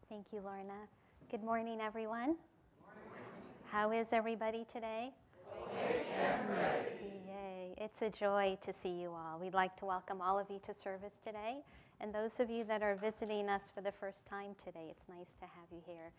Thank you, Lorna. Good morning, everyone. How is everybody today? Yay. It's a joy to see you all. We'd like to welcome all of you to service today. And those of you that are visiting us for the first time today, it's nice to have you here.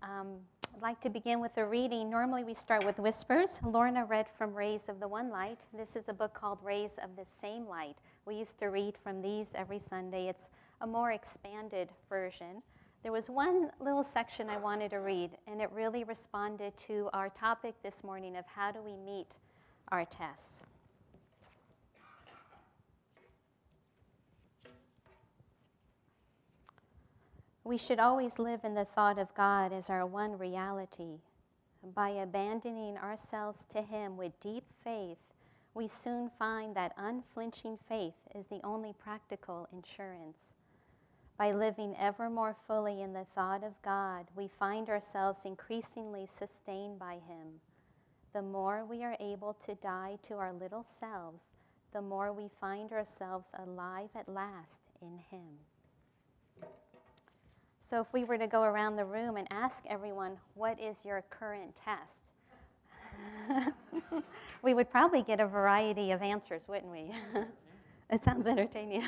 I'd like to begin with a reading. Normally we start with Whispers. Lorna read from Rays of the One Light. This is a book called Rays of the Same Light. We used to read from these every Sunday. It's a more expanded version. There was one little section I wanted to read, and it really responded to our topic this morning of how do we meet our tests. We should always live in the thought of God as our one reality. By abandoning ourselves to Him with deep faith, we soon find that unflinching faith is the only practical insurance. By living ever more fully in the thought of God, we find ourselves increasingly sustained by Him. The more we are able to die to our little selves, the more we find ourselves alive at last in Him. So if we were to go around the room and ask everyone, what is your current test? We would probably get a variety of answers, wouldn't we? It sounds entertaining.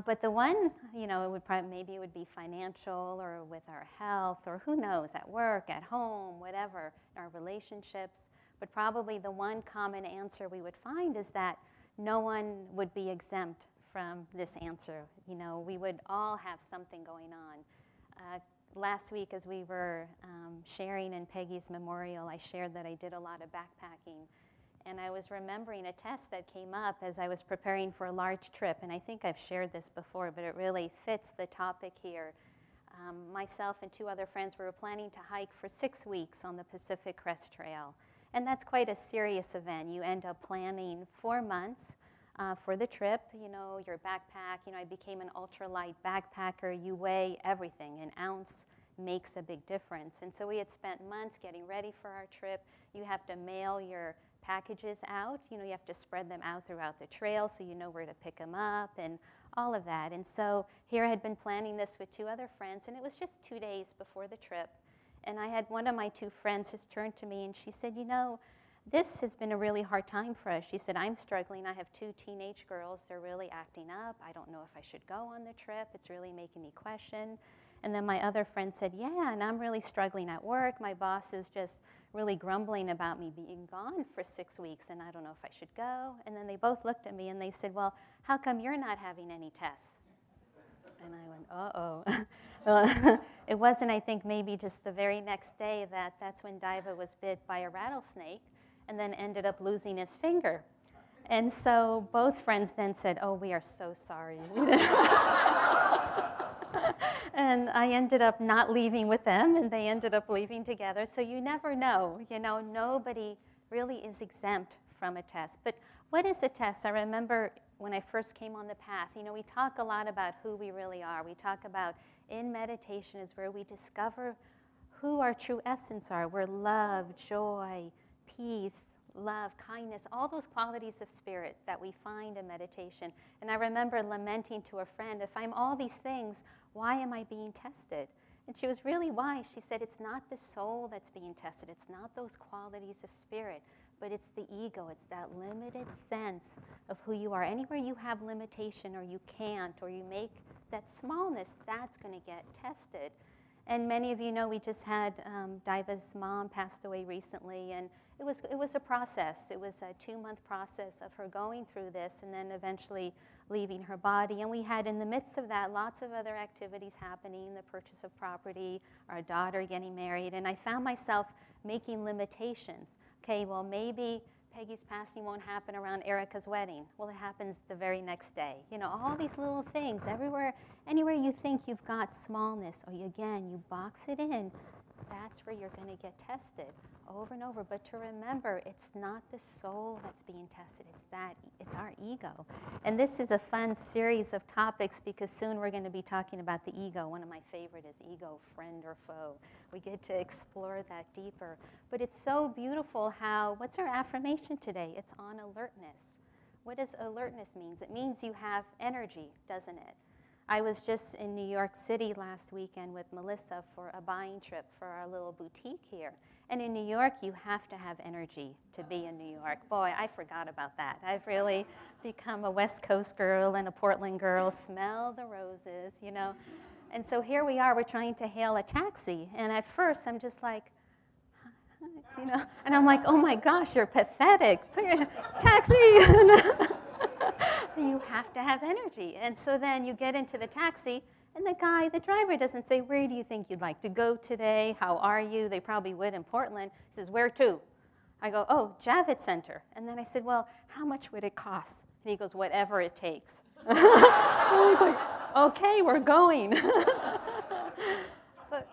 But the one, it would probably, maybe it would be financial or with our health or who knows, at work, at home, whatever, our relationships. But probably the one common answer we would find is that no one would be exempt from this answer. We would all have something going on. Last week as we were sharing in Peggy's memorial, I shared that I did a lot of backpacking. And I was remembering a test that came up as I was preparing for a large trip. And I think I've shared this before, but it really fits the topic here. Myself and two other friends, we were planning to hike for 6 weeks on the Pacific Crest Trail. And that's quite a serious event. You end up planning 4 months for the trip. Your backpack, I became an ultralight backpacker. You weigh everything. An ounce makes a big difference. And so we had spent months getting ready for our trip. You have to mail your packages out. You have to spread them out throughout the trail so you know where to pick them up and all of that. And so here I had been planning this with 2 other friends, and it was just 2 days before the trip. And I had one of my 2 friends just turn to me and she said, this has been a really hard time for us. She said, I'm struggling. I have 2 teenage girls. They're really acting up. I don't know if I should go on the trip. It's really making me question. And then my other friend said, yeah, and I'm really struggling at work. My boss is just really grumbling about me being gone for 6 weeks, and I don't know if I should go. And then they both looked at me and they said, well, how come you're not having any tests? And I went, uh-oh. Well, it wasn't, I think, maybe just the very next day that's when Diva was bit by a rattlesnake and then ended up losing his finger. And so both friends then said, oh, we are so sorry. And I ended up not leaving with them, and they ended up leaving together. So you never know. Nobody really is exempt from a test. But what is a test? I remember when I first came on the path, we talk a lot about who we really are. We talk about in meditation is where we discover who our true essence are. We're love, joy, peace, love, kindness, all those qualities of spirit that we find in meditation. And I remember lamenting to a friend, if I'm all these things, why am I being tested? And she was really wise. She said, it's not the soul that's being tested. It's not those qualities of spirit, but it's the ego. It's that limited sense of who you are. Anywhere you have limitation or you can't or you make that smallness, that's going to get tested. And many of you know we just had Diva's mom passed away recently, and it was a process. It was a 2-month process of her going through this and then eventually leaving her body. And we had in the midst of that lots of other activities happening, the purchase of property, our daughter getting married, and I found myself making limitations. Okay, well maybe Peggy's passing won't happen around Erica's wedding. Well, it happens the very next day. All these little things, anywhere you think you've got smallness, or you box it in, that's where you're going to get tested over and over. But to remember, it's not the soul that's being tested. It's our ego. And this is a fun series of topics because soon we're going to be talking about the ego. One of my favorite is ego, friend or foe. We get to explore that deeper. But it's so beautiful what's our affirmation today? It's on alertness. What does alertness mean? It means you have energy, doesn't it? I was just in New York City last weekend with Melissa for a buying trip for our little boutique here. And in New York, you have to have energy to be in New York. Boy, I forgot about that. I've really become a West Coast girl and a Portland girl. Smell the roses, you know. And so here we are, we're trying to hail a taxi. And at first, I'm just like, you know, and I'm like, oh my gosh, you're pathetic. Taxi! You have to have energy. And so then you get into the taxi, and the driver doesn't say, where do you think you'd like to go today? How are you? They probably would in Portland. He says, where to? I go, oh, Javits Center. And then I said, well, how much would it cost? And he goes, whatever it takes. I was like, okay, we're going. But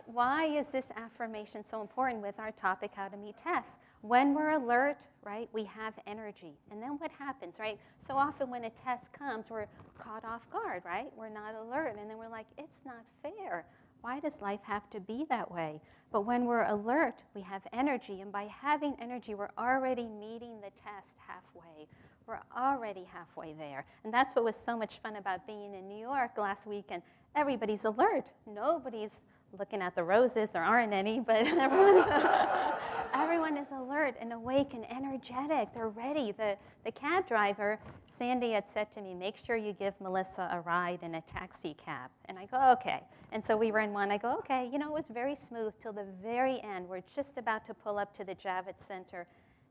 why is this affirmation so important with our topic, how to meet tests? When we're alert, right, we have energy. And then what happens, right? So often when a test comes, we're caught off guard, right? We're not alert. And then we're like, it's not fair. Why does life have to be that way? But when we're alert, we have energy. And by having energy, we're already meeting the test halfway. We're already halfway there. And that's what was so much fun about being in New York last weekend. Everybody's alert. Nobody's looking at the roses. There aren't any, but everyone is alert and awake and energetic. They're ready. The cab driver, Sandy, had said to me, make sure you give Melissa a ride in a taxi cab. And I go, okay. And so we were in one. I go, okay. You know, it was very smooth till the very end. We're just about to pull up to the Javits Center.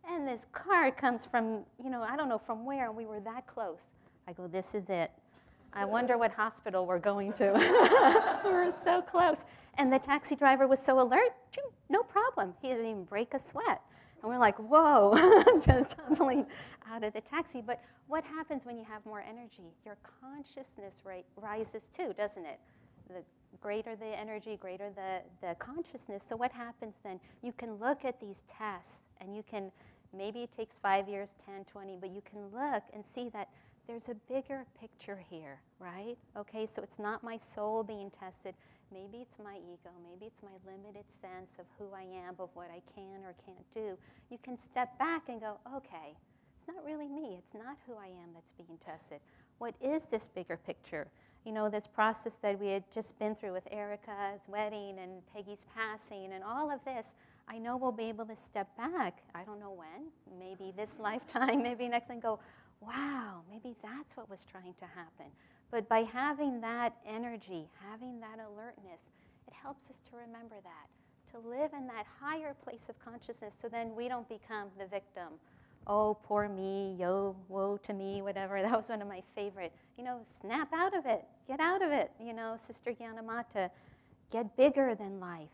And this car comes from, you know, I don't know from where, and we were that close. I go, this is it. I wonder what hospital we're going to. We were so close. And the taxi driver was so alert, no problem. He didn't even break a sweat. And we're like, whoa, just tumbling out of the taxi. But what happens when you have more energy? Your consciousness rate rises too, doesn't it? The greater the energy, greater the consciousness. So what happens then? You can look at these tests, and you can, maybe it takes 5 years, 10, 20, but you can look and see that there's a bigger picture here, right? Okay, so it's not my soul being tested. Maybe it's my ego. Maybe it's my limited sense of who I am, of what I can or can't do. You can step back and go, okay, it's not really me. It's not who I am that's being tested. What is this bigger picture? You know, this process that we had just been through with Erica's wedding and Peggy's passing and all of this, I know we'll be able to step back. I don't know when. Maybe this lifetime, maybe next, and go, wow, maybe that's what was trying to happen. But by having that energy, having that alertness, it helps us to remember that, to live in that higher place of consciousness so then we don't become the victim. Oh, poor me, yo, woe to me, whatever. That was one of my favorite. You know, snap out of it, get out of it. You know, Sister Gyanamata, get bigger than life.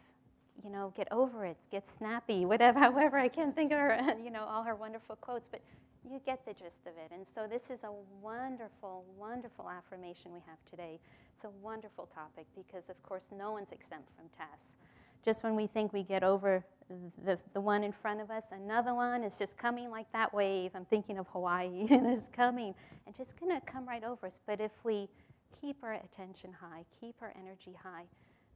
You know, get over it, get snappy, whatever, however, I can't think of her, you know, all her wonderful quotes, but you get the gist of it. And so this is a wonderful, wonderful affirmation we have today. It's a wonderful topic because, of course, no one's exempt from tests. Just when we think we get over the one in front of us, another one is just coming like that wave. I'm thinking of Hawaii, and it's coming and just going to come right over us. But if we keep our attention high, keep our energy high,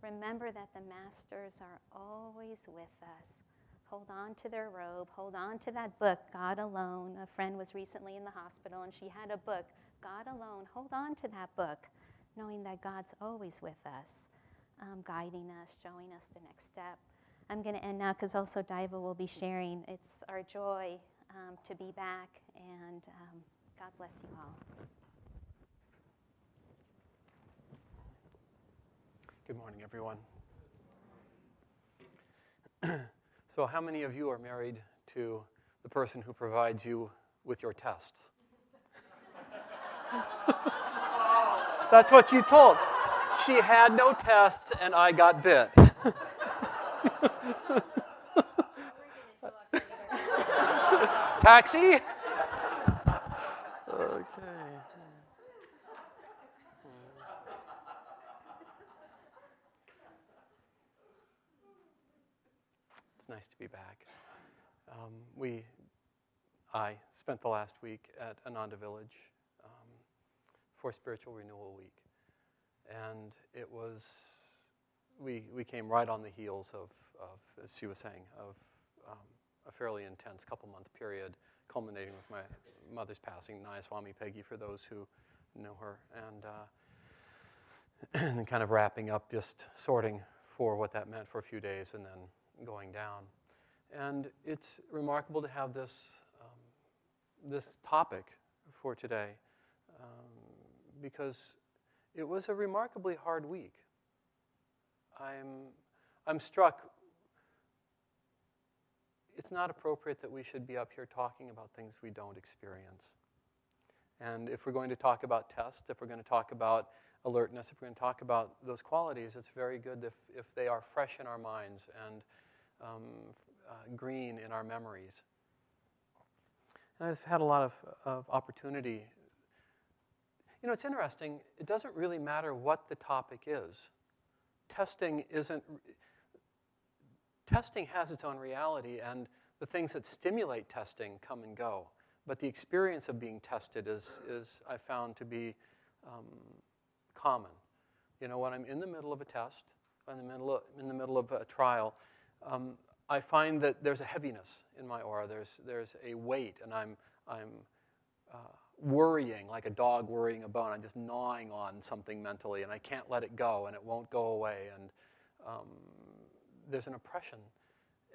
remember that the masters are always with us. Hold on to their robe. Hold on to that book, God Alone. A friend was recently in the hospital, and she had a book, God Alone. Hold on to that book, knowing that God's always with us, guiding us, showing us the next step. I'm going to end now because also Diva will be sharing. It's our joy to be back, and God bless you all. Good morning, everyone. So how many of you are married to the person who provides you with your tests? That's what you told. She had no tests, and I got bit. Taxi? Okay. It's nice to be back. I spent the last week at Ananda Village for Spiritual Renewal Week. And it was, we came right on the heels of as she was saying, of a fairly intense couple-month period, culminating with my mother's passing, Nayaswami Peggy, for those who know her. And and kind of wrapping up, just sorting for what that meant for a few days and then going down. And it's remarkable to have this, this topic for today because it was a remarkably hard week. I'm struck. It's not appropriate that we should be up here talking about things we don't experience. And if we're going to talk about tests, if we're going to talk about alertness, if we're going to talk about those qualities, it's very good if they are fresh in our minds and green in our memories. And I've had a lot of opportunity. You know, it's interesting. It doesn't really matter what the topic is. Testing has its own reality, and the things that stimulate testing come and go. But the experience of being tested is I found to be common. You know, when I'm in the middle of a test, in the middle of a trial, I find that there's a heaviness in my aura. There's a weight, and I'm worrying like a dog worrying a bone. I'm just gnawing on something mentally, and I can't let it go, and it won't go away. And there's an oppression,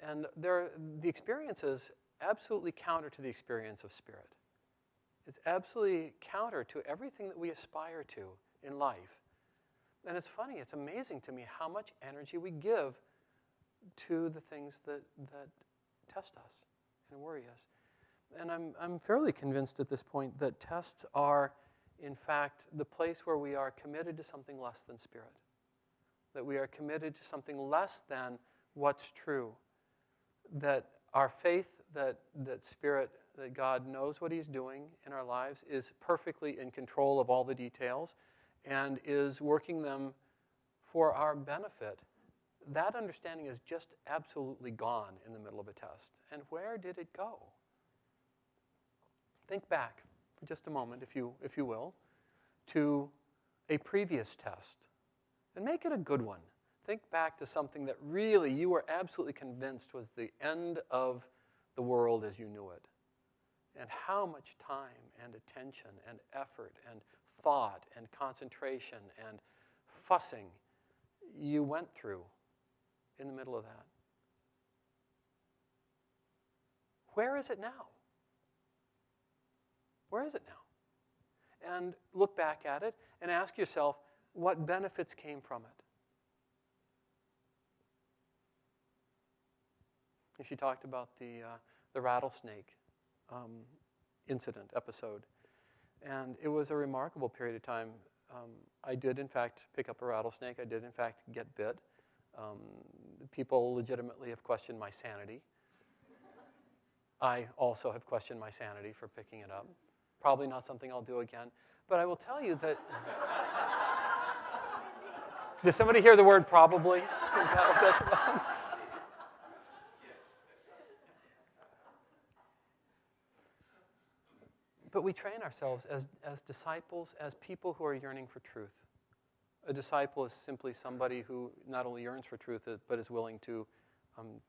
and the experience is absolutely counter to the experience of spirit. It's absolutely counter to everything that we aspire to in life. And it's funny, it's amazing to me how much energy we give to the things that test us and worry us. And I'm fairly convinced at this point that tests are, in fact, the place where we are committed to something less than spirit. That we are committed to something less than what's true. That our faith that Spirit, that God knows what He's doing in our lives, is perfectly in control of all the details and is working them for our benefit. That understanding is just absolutely gone in the middle of a test. And where did it go? Think back for just a moment, if you will, to a previous test. And make it a good one. Think back to something that really you were absolutely convinced was the end of the world as you knew it. And how much time and attention and effort and thought and concentration and fussing you went through in the middle of that. Where is it now? Where is it now? And look back at it and ask yourself, what benefits came from it? She talked about the rattlesnake episode. And it was a remarkable period of time. I did, in fact, pick up a rattlesnake. I did, in fact, get bit. People legitimately have questioned my sanity. I also have questioned my sanity for picking it up. Probably not something I'll do again. But I will tell you that... Did somebody hear the word probably? Is that what that's about? But we train ourselves as disciples, as people who are yearning for truth. A disciple is simply somebody who not only yearns for truth, but is willing to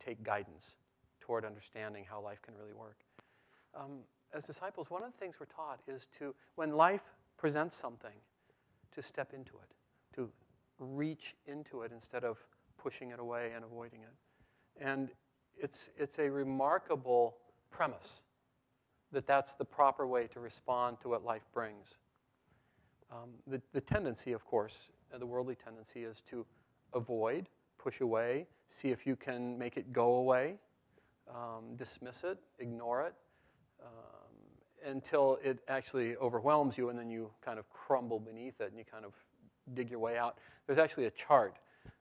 take guidance toward understanding how life can really work. As disciples, one of the things we're taught is to, when life presents something, to step into it, to reach into it instead of pushing it away and avoiding it. And it's a remarkable premise that that's the proper way to respond to what life brings. The tendency, of course, the worldly tendency is to avoid, push away, see if you can make it go away, dismiss it, ignore it, until it actually overwhelms you and then you kind of crumble beneath it and you kind of dig your way out. There's actually a chart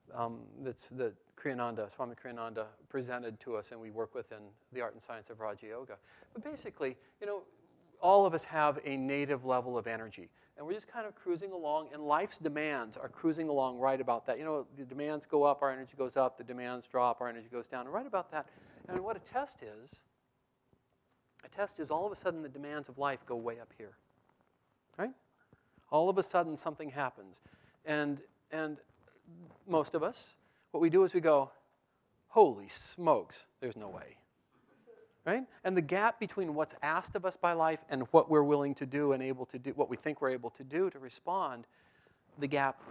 that Swami Kriyananda presented to us and we work with in the art and science of Raja Yoga. But basically, you know, all of us have a native level of energy. And we're just kind of cruising along, and life's demands are cruising along right about that. You know, the demands go up, our energy goes up. The demands drop, our energy goes down. And right about that. And what a test is all of a sudden the demands of life go way up here. Right? All of a sudden something happens. And most of us, what we do is we go, holy smokes, there's no way. Right? And the gap between what's asked of us by life and what we're willing to do and able to do, what we think we're able to do to respond, the gap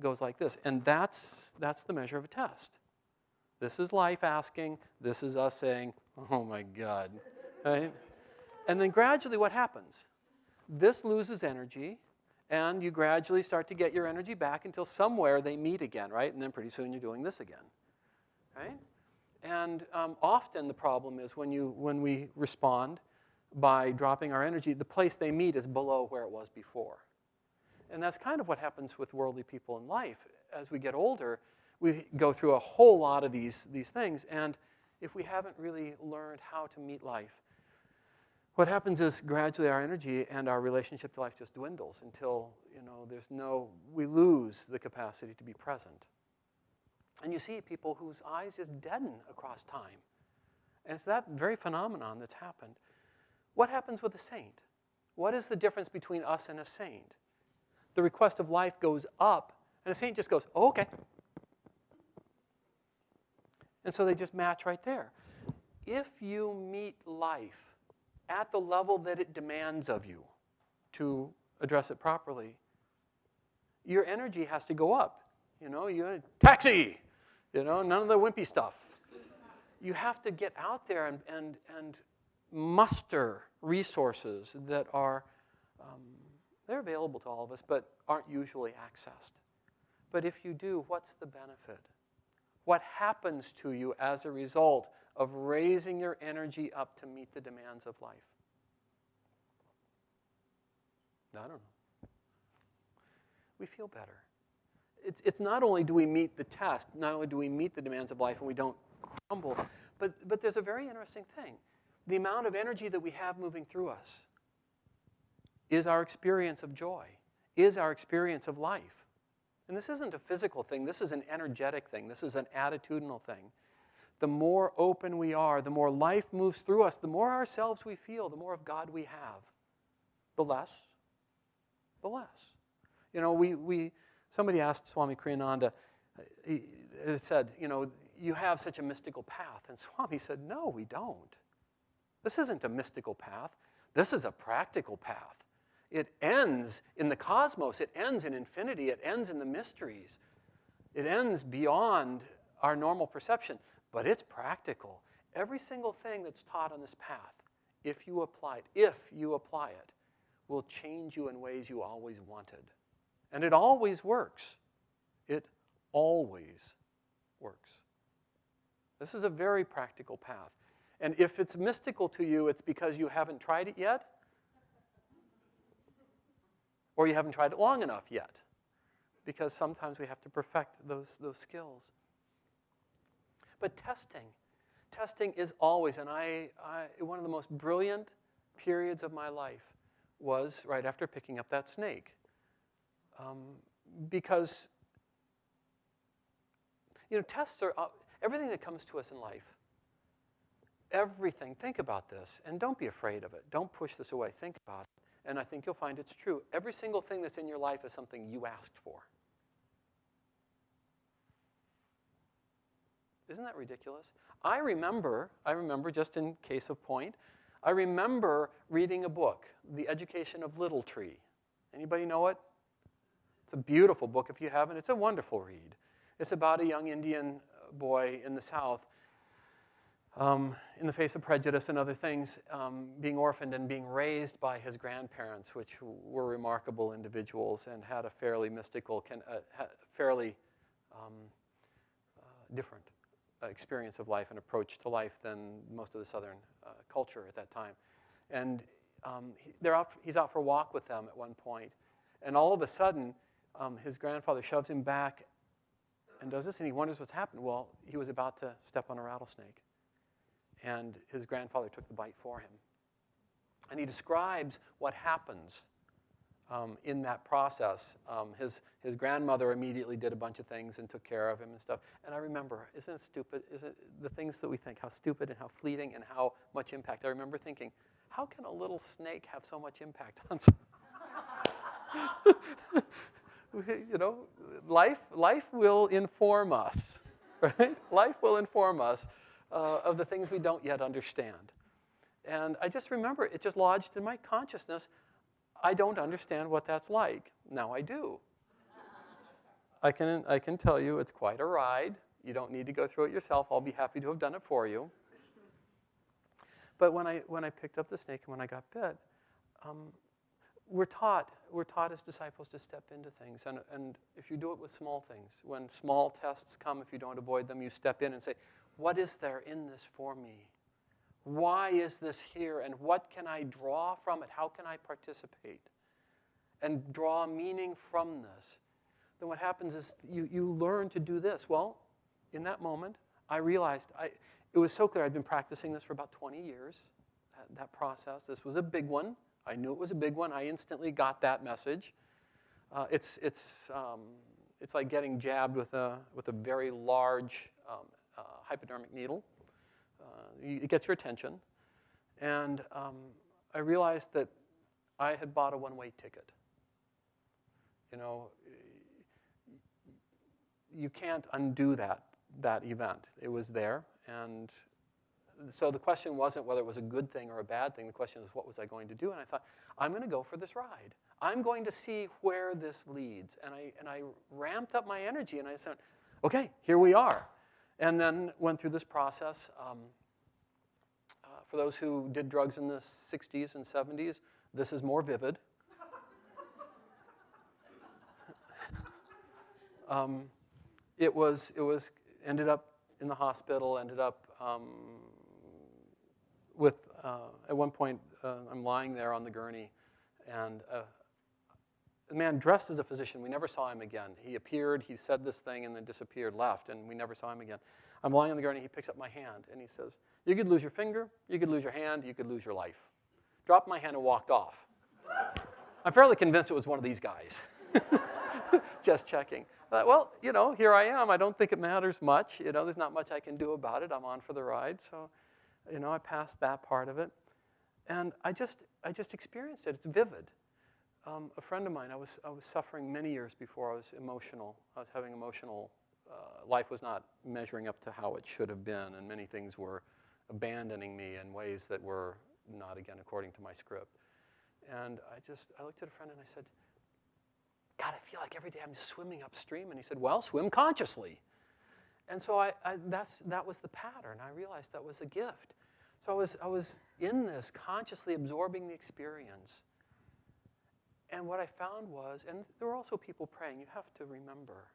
goes like this. And that's the measure of a test. This is life asking. This is us saying, oh my God. Right? And then gradually what happens? This loses energy, and you gradually start to get your energy back until somewhere they meet again, right? And then pretty soon you're doing this again, right? And often the problem is when we respond by dropping our energy, the place they meet is below where it was before. And that's kind of what happens with worldly people in life. As we get older, we go through a whole lot of these things, and if we haven't really learned how to meet life, what happens is gradually our energy and our relationship to life just dwindles until, we lose the capacity to be present. And you see people whose eyes just deaden across time. And it's that very phenomenon that's happened. What happens with a saint? What is the difference between us and a saint? The request of life goes up, and a saint just goes, oh, okay. And so they just match right there. If you meet life at the level that it demands of you to address it properly, your energy has to go up. Taxi! None of the wimpy stuff. You have to get out there and muster resources that are, they're available to all of us, but aren't usually accessed. But if you do, what's the benefit? What happens to you as a result of raising your energy up to meet the demands of life? I don't know. We feel better. It's not only do we meet the test, not only do we meet the demands of life and we don't crumble, but there's a very interesting thing. The amount of energy that we have moving through us is our experience of joy, is our experience of life. And this isn't a physical thing. This is an energetic thing. This is an attitudinal thing. The more open we are, the more life moves through us, the more ourselves we feel, the more of God we have. The less. Somebody asked Swami Kriyananda, he said, you have such a mystical path. And Swami said, no, we don't. This isn't a mystical path. This is a practical path. It ends in the cosmos. It ends in infinity. It ends in the mysteries. It ends beyond our normal perception. But it's practical. Every single thing that's taught on this path, if you apply it, will change you in ways you always wanted. And it always works. It always works. This is a very practical path. And if it's mystical to you, it's because you haven't tried it yet, or you haven't tried it long enough yet, because sometimes we have to perfect those skills. But testing is always, and one of the most brilliant periods of my life was right after picking up that snake. Because, tests are, everything that comes to us in life, everything, think about this, and don't be afraid of it. Don't push this away. Think about it. And I think you'll find it's true. Every single thing that's in your life is something you asked for. Isn't that ridiculous? I remember, just in case of point, I remember reading a book, The Education of Little Tree. Anybody know it? It's a beautiful book. If you haven't, it's a wonderful read. It's about a young Indian boy in the South, in the face of prejudice and other things, being orphaned and being raised by his grandparents, which were remarkable individuals and had a fairly mystical, different experience of life and approach to life than most of the Southern culture at that time. And he's out for a walk with them at one point, and all of a sudden, his grandfather shoves him back and does this, and he wonders what's happened. Well, he was about to step on a rattlesnake, and his grandfather took the bite for him. And he describes what happens in that process. His grandmother immediately did a bunch of things and took care of him and stuff. And I remember, isn't it stupid? Isn't the things that we think, how stupid and how fleeting and how much impact? I remember thinking, how can a little snake have so much impact on life will inform us, right? Life will inform us of the things we don't yet understand. And I just remember, it just lodged in my consciousness. I don't understand what that's like. Now I do. I can tell you it's quite a ride. You don't need to go through it yourself. I'll be happy to have done it for you. But when I picked up the snake and when I got bit, we're taught as disciples to step into things. And if you do it with small things, when small tests come, if you don't avoid them, you step in and say, what is there in this for me? Why is this here? And what can I draw from it? How can I participate? And draw meaning from this. Then what happens is you learn to do this. Well, in that moment, I realized it was so clear. I'd been practicing this for about 20 years, that process. This was a big one. I knew it was a big one. I instantly got that message. It's like getting jabbed with a very large hypodermic needle. It gets your attention. And I realized that I had bought a one-way ticket. You know, you can't undo that event. It was there. And so the question wasn't whether it was a good thing or a bad thing. The question was, what was I going to do? And I thought, I'm going to go for this ride. I'm going to see where this leads. And I ramped up my energy, and I said, okay, here we are. And then went through this process. For those who did drugs in the 60s and 70s, this is more vivid. It ended up in the hospital, ended up with, at one point, I'm lying there on the gurney, and a man dressed as a physician, we never saw him again. He appeared, he said this thing, and then disappeared, left, and we never saw him again. I'm lying on the gurney, he picks up my hand, and he says, you could lose your finger, you could lose your hand, you could lose your life. Dropped my hand and walked off. I'm fairly convinced it was one of these guys. Just checking. Well, you know, here I am. I don't think it matters much. You know, there's not much I can do about it. I'm on for the ride. So, you know, I passed that part of it. And I just experienced it. It's vivid. A friend of mine, I was suffering many years before I was emotional. I was having emotional, life was not measuring up to how it should have been, and many things were abandoning me in ways that were not, again, according to my script. And I looked at a friend and I said, God, I feel like every day I'm just swimming upstream. And he said, well, swim consciously. And so that was the pattern. I realized that was a gift. So I was in this, consciously absorbing the experience. And what I found was, and there were also people praying, you have to remember,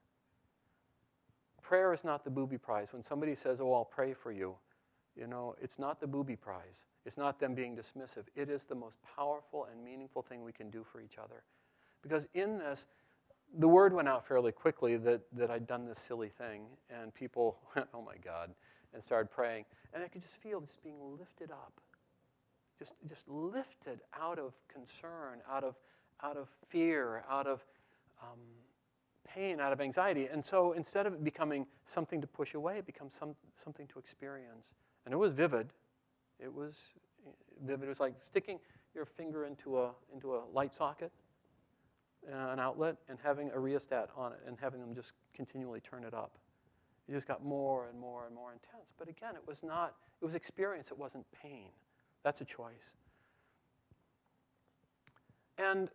prayer is not the booby prize. When somebody says, oh, I'll pray for you, you know, it's not the booby prize. It's not them being dismissive. It is the most powerful and meaningful thing we can do for each other. Because in this, the word went out fairly quickly that I'd done this silly thing, and people went, oh my God, and started praying. And I could just feel just being lifted up, just lifted out of concern, out of fear, out of pain, out of anxiety. And so instead of it becoming something to push away, it becomes something to experience. And it was vivid. It was vivid. It was like sticking your finger into a light socket, an outlet, and having a rheostat on it and having them just continually turn it up. It just got more and more and more intense. But again, it was experience, it wasn't pain. That's a choice. And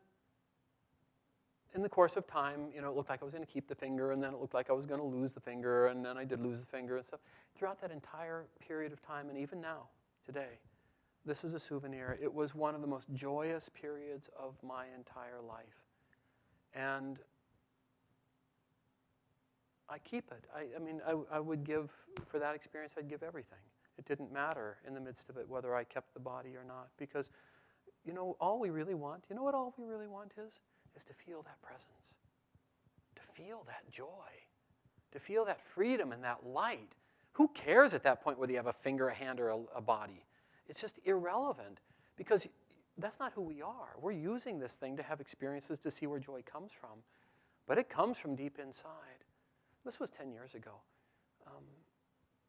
in the course of time, you know, it looked like I was going to keep the finger, and then it looked like I was going to lose the finger, and then I did lose the finger and stuff. Throughout that entire period of time, and even now, today, this is a souvenir. It was one of the most joyous periods of my entire life. And I keep it. I mean, I would give, for that experience, I'd give everything. It didn't matter in the midst of it whether I kept the body or not. Because, you know, all we really want is to feel that presence, to feel that joy, to feel that freedom and that light. Who cares at that point whether you have a finger, a hand, or a body? It's just irrelevant, because that's not who we are. We're using this thing to have experiences to see where joy comes from. But it comes from deep inside. This was 10 years ago.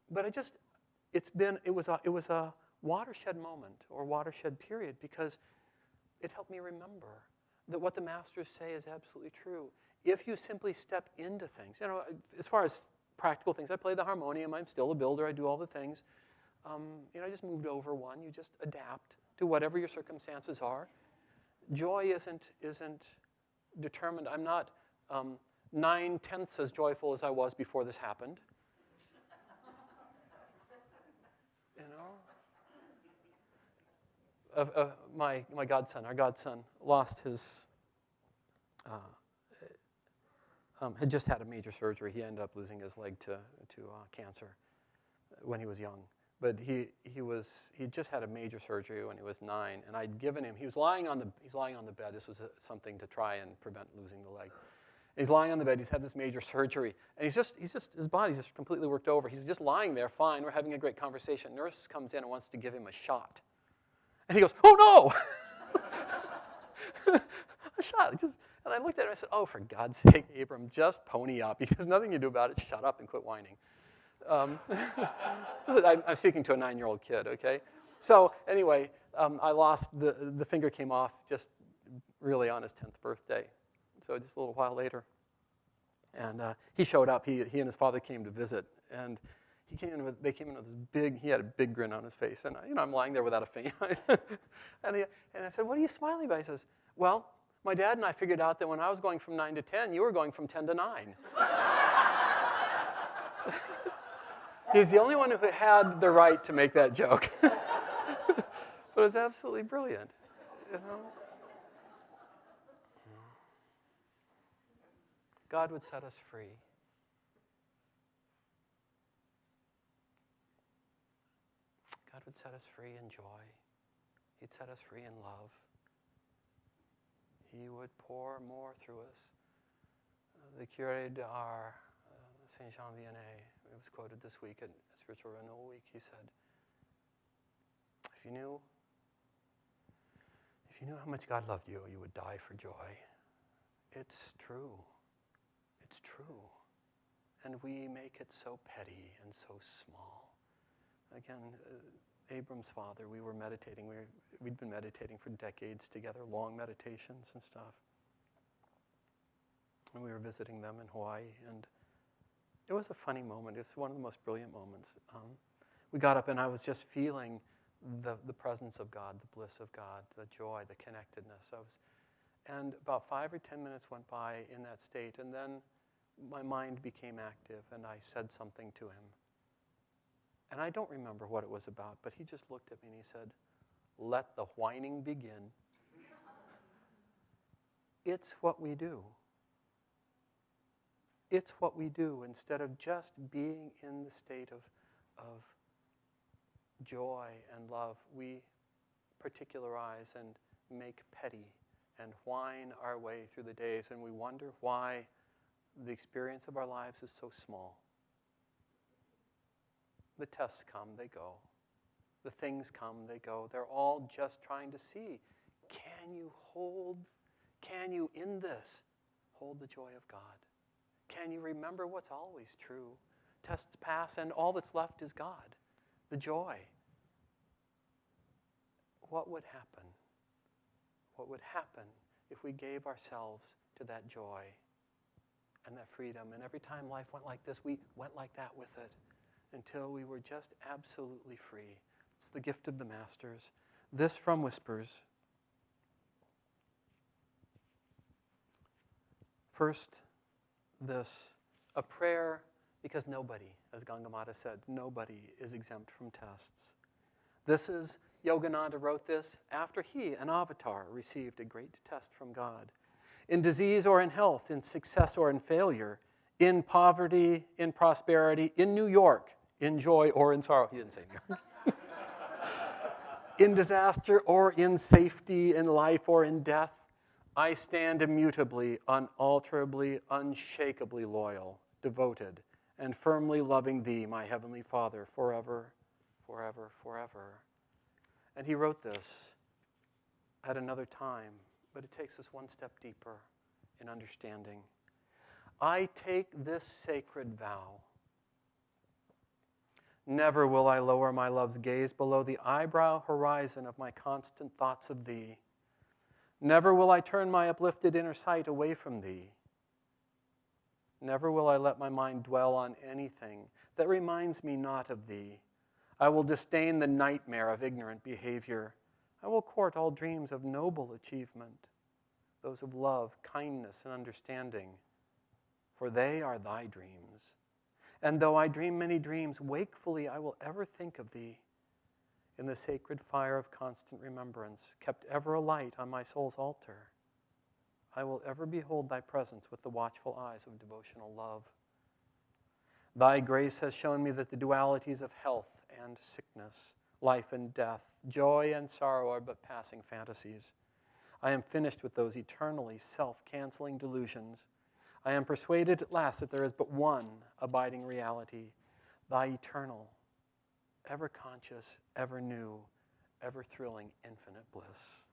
But it was a watershed moment or watershed period, because it helped me remember that what the masters say is absolutely true. If you simply step into things, you know, as far as practical things, I play the harmonium, I'm still a builder, I do all the things. You know, I just moved over one. You just adapt to whatever your circumstances are. Joy isn't determined. I'm not 9/10 as joyful as I was before this happened. You know? My godson, our godson, lost his, had just had a major surgery. He ended up losing his leg to cancer when he was young. But he just had a major surgery when he was 9, and I'd given him. He's lying on the bed. This was something to try and prevent losing the leg. He's lying on the bed. He's had this major surgery, and his body's just completely worked over. He's just lying there, fine. We're having a great conversation. Nurse comes in and wants to give him a shot, and he goes, "Oh no!" A shot. And I looked at him and I said, "Oh, for God's sake, Abram, just pony up. There's nothing you do about it. Shut up and quit whining." I'm speaking to a 9-year-old kid, okay? So anyway, I lost, the finger came off just really on his 10th birthday, so just a little while later. And he showed up. He and his father came to visit, and they came in with this he had a big grin on his face, and I'm lying there without a finger. and I said, "What are you smiling about?" He says, "Well, my dad and I figured out that when I was going from 9 to 10, you were going from 10 to 9. He's the only one who had the right to make that joke. But it was absolutely brilliant, you know? God would set us free. God would set us free in joy. He'd set us free in love. He would pour more through us. The curé d'Ars, Saint Jean Vianney, it was quoted this week at Spiritual Renewal Week. He said, if you knew how much God loved you, you would die for joy. It's true. It's true. And we make it so petty and so small. Again, Abram's father, we were meditating. We'd been meditating for decades together, long meditations and stuff. And we were visiting them in Hawaii, and it was a funny moment. It's one of the most brilliant moments. We got up, and I was just feeling the presence of God, the bliss of God, the joy, the connectedness. And about 5 or 10 minutes went by in that state, and then my mind became active, and I said something to him. And I don't remember what it was about, but he just looked at me and he said, "Let the whining begin." It's what we do. It's what we do. Instead of just being in the state of joy and love, we particularize and make petty and whine our way through the days, and we wonder why the experience of our lives is so small. The tests come, they go. The things come, they go. They're all just trying to see, can you in this hold the joy of God? Can you remember what's always true? Tests pass, and all that's left is God, the joy. What would happen? What would happen if we gave ourselves to that joy and that freedom? And every time life went like this, we went like that with it until we were just absolutely free. It's the gift of the Masters. This from Whispers. First, this, a prayer, because nobody, as Gangamata said, nobody is exempt from tests. This is, Yogananda wrote this after he, an avatar, received a great test from God. In disease or in health, in success or in failure, in poverty, in prosperity, in New York, in joy or in sorrow. He didn't say New York. In disaster or in safety, in life or in death, I stand immutably, unalterably, unshakably loyal, devoted, and firmly loving thee, my heavenly Father, forever, forever, forever. And he wrote this at another time, but it takes us one step deeper in understanding. I take this sacred vow. Never will I lower my love's gaze below the eyebrow horizon of my constant thoughts of thee. Never will I turn my uplifted inner sight away from thee. Never will I let my mind dwell on anything that reminds me not of thee. I will disdain the nightmare of ignorant behavior. I will court all dreams of noble achievement, those of love, kindness, and understanding. for they are thy dreams. And though I dream many dreams, wakefully I will ever think of thee. In the sacred fire of constant remembrance, kept ever alight on my soul's altar, I will ever behold thy presence with the watchful eyes of devotional love. Thy grace has shown me that the dualities of health and sickness, life and death, joy and sorrow are but passing fantasies. I am finished with those eternally self-canceling delusions. I am persuaded at last that there is but one abiding reality, thy eternal, ever conscious, ever new, ever thrilling, infinite bliss.